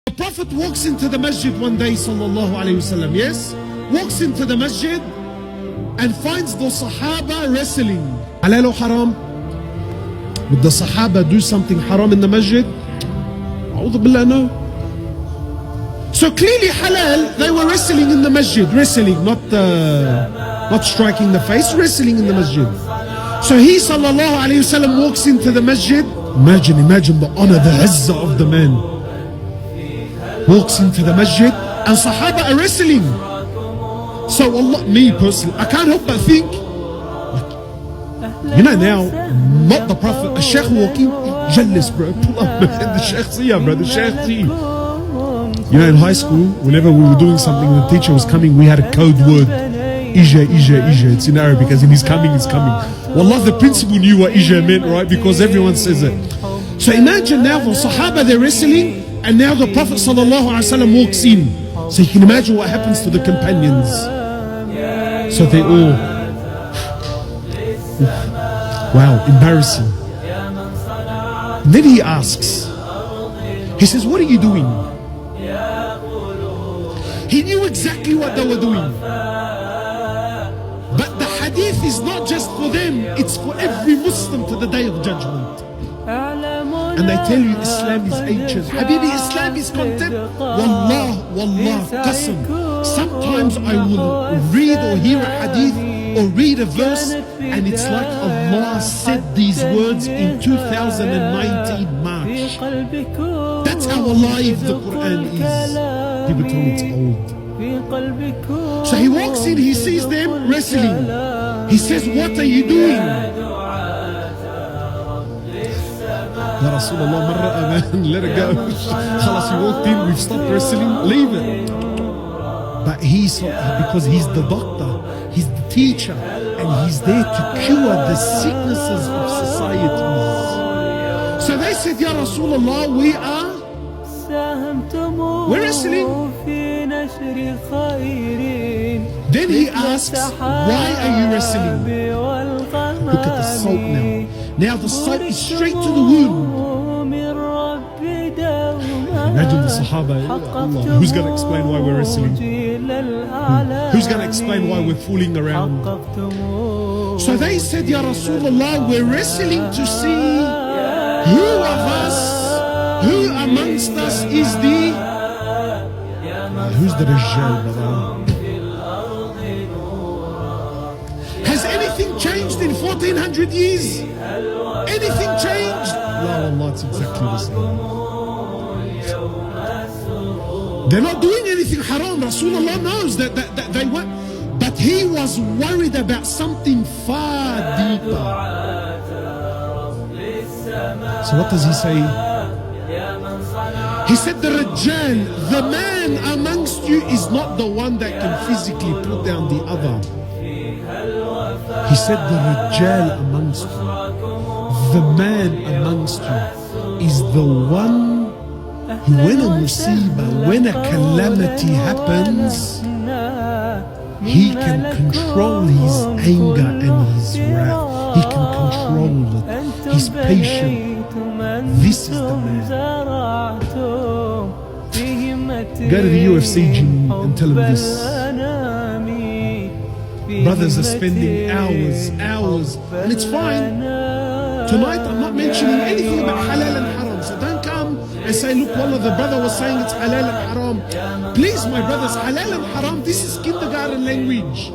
The Prophet walks into the masjid one day, sallallahu alayhi wasallam, yes? Walks into the masjid and finds the Sahaba wrestling. Halal or haram? Would the Sahaba do something haram in the masjid? A'udhu billah, no. So clearly halal, they were wrestling in the masjid, wrestling, not striking the face, wrestling in the masjid. So he, sallallahu alayhi wasallam, walks into the masjid. Imagine the honor, the izzah of the man. Walks into the masjid and Sahaba are wrestling. So Allah, me personally, I can't help but think, you know now, not the Prophet, a Sheikh walking, jealous bro, pull up man, the Sheikh see ya bro, the Sheikh see. You know in high school, whenever we were doing something and the teacher was coming, we had a code word. Ija, it's in Arabic, as in he's coming. Wallah, the principal knew what Ija meant, right? Because everyone says it. So imagine now the Sahaba, they're wrestling, and now the Prophet ﷺ walks in. So you can imagine what happens to the companions. So they all, wow, embarrassing. And then he asks, he says, what are you doing? He knew exactly what they were doing. But the hadith is not just for them, it's for every Muslim to the day of judgment. And I tell you, Islam is ancient. Habibi, Islam is content. Wallah, qasam. Sometimes I will read or hear a hadith or read a verse and it's like Allah said these words in 2019 March. That's how alive the Quran is. People tell me it's old. So he walks in, he sees them wrestling. He says, what are you doing? Ya Rasulullah, marra man, let it go. Khalas, he walked in, we've stopped wrestling, leave it. But because he's the doctor, he's the teacher, and he's there to cure the sicknesses of societies. So they said, Ya Rasulullah, we're wrestling. Then he asks, why are you wrestling? Look at the salt now. Now the salt is straight to the wound. Imagine the Sahaba. Allah, who's going to explain why we're wrestling? Who's going to explain why we're fooling around? So they said, Ya Rasulullah, we're wrestling to see who of us, who amongst us is who's the Rajjal, brother? Has anything changed in 1400 years? Anything changed? La Allah, it's exactly the same. They're not doing anything haram. Rasulullah knows that they were, but he was worried about something far deeper. So what does he say? He said, the Rajjal, the man amongst you is not the one that can physically put down the other. He said, the Rajjal amongst you, the man amongst you, is the one who, when a musibah, when a calamity happens, he can control his anger and his wrath. He can control it. He's patient. This is the man. Go to the UFC gym and tell him this. Brothers are spending hours, and it's fine. Tonight I'm not mentioning anything about halal and haram, so don't come and say, look, wallah, the brother was saying it's halal and haram. Please, my brothers, halal and haram, this is kindergarten language.